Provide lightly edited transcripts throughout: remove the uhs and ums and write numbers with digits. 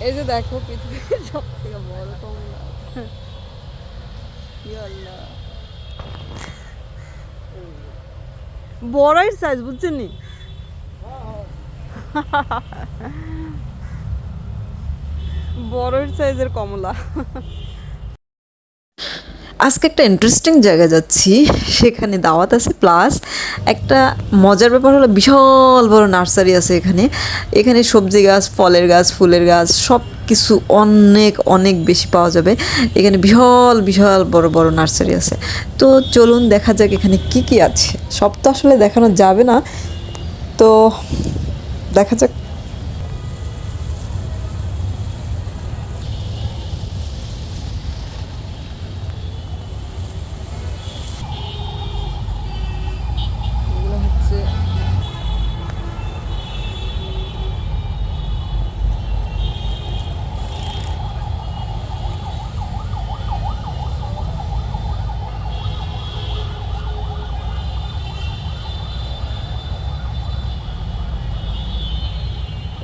এই যে দেখো পৃথিবীর সব থেকে বড় কমলা। বড়ই সাইজ বুঝছেন নি? বড়ই সাইজের কমলা। আজকে একটা ইন্টারেস্টিং জায়গায় যাচ্ছি, সেখানে দাওয়াত আছে প্লাস একটা মজার ব্যাপার হলো বিশাল বড় নার্সারি আছে এখানে। এখানে সবজি গাছ, ফলের গাছ, ফুলের গাছ সব কিছু অনেক অনেক বেশি পাওয়া যাবে। এখানে বিশাল বিশাল বড় বড় নার্সারি আছে। তো চলুন দেখা যাক এখানে কি কি আছে। সব তো আসলে দেখানো যাবে না, তো দেখা যাক। এগুলো হচ্ছে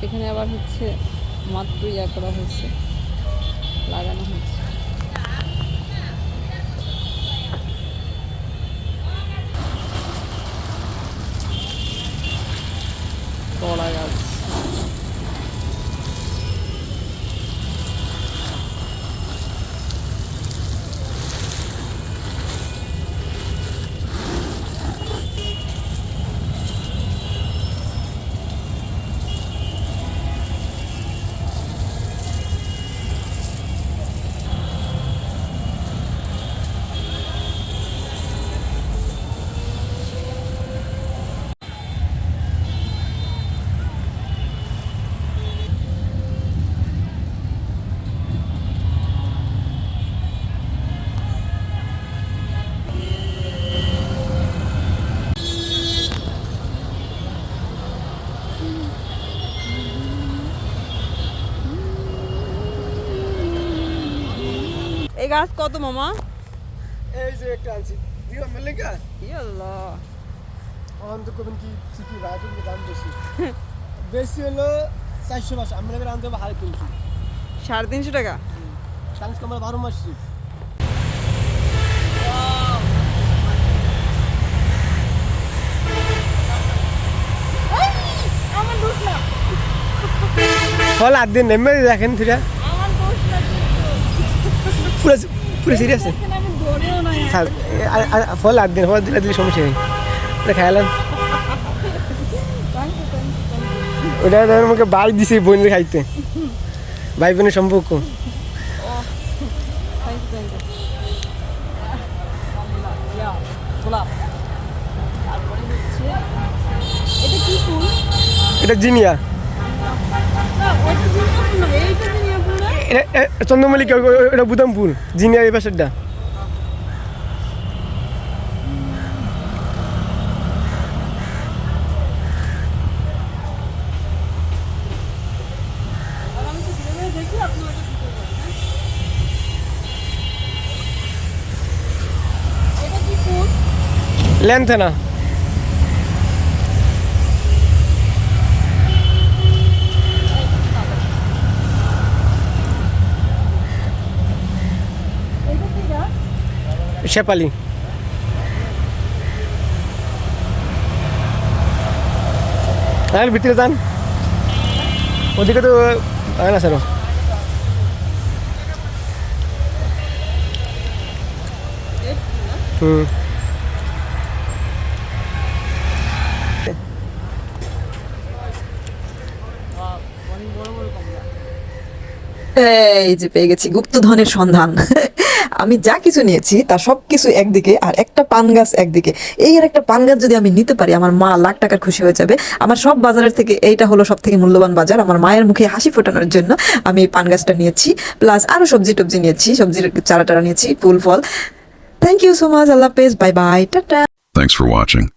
এখানে আবার হচ্ছে মাত্র ইয়া করা হয়েছে, লাগানো হয়েছে। কলা গাছ। এই গাছ কত মামা? এই যে একটা আছে দিও মেলেগা ইয়াল্লাহ, অন্ত কোন কি ঠিকই রাখুন দাম বেশি বেশি হলো 400 মাস আমরা এবার আনতে হাই কিনছি 350 টাকা। সাইন্স কমার 12 মাস আমার দোষ না, ফল আর দিন নেমে দেখেন ফিরা আমার দোষ না, পুরো পুরো সিরিয়াস আমি ধরেও না। ফল আর দিন ফল দিলে দিলে সমস্যা নেই ওটা খাইলাম ওটা আমাকে বাই দিছে বোনের খাইতে ভাই বোনের সম্পর্ক এটা কি ফুল? এটা জিনিয়া এটা চন্দ্রমল্লিকা ওটা বুদাম ফুল জিনিয়া এই পাশেরটা ল্যান্থেনা শেপালি আর ভিতরে যান ওদিকে তো না স্যার এই যে পেয়ে গেছি গুপ্তধনের সন্ধান। আমি যা কিছু নিয়েছি তা সব কিছু একদিকে, আর একটা পান গাছ একদিকে। এই আর একটা পান গাছ যদি আমি নিতে পারি, আমার মা লাখ টাকার খুশি হয়ে যাবে। আমার সব বাজারের থেকে এইটা হলো সব থেকে মূল্যবান বাজার। আমার মায়ের মুখে হাসি ফোটানোর জন্য আমি এই পান গাছটা নিয়েছি, প্লাস আরো সবজি টবজি নিয়েছি, সবজির চারা টারা নিয়েছি, ফুল ফল। Thank you so much. আল্লাহ হাফেজ, bye bye, tata. Thanks for watching.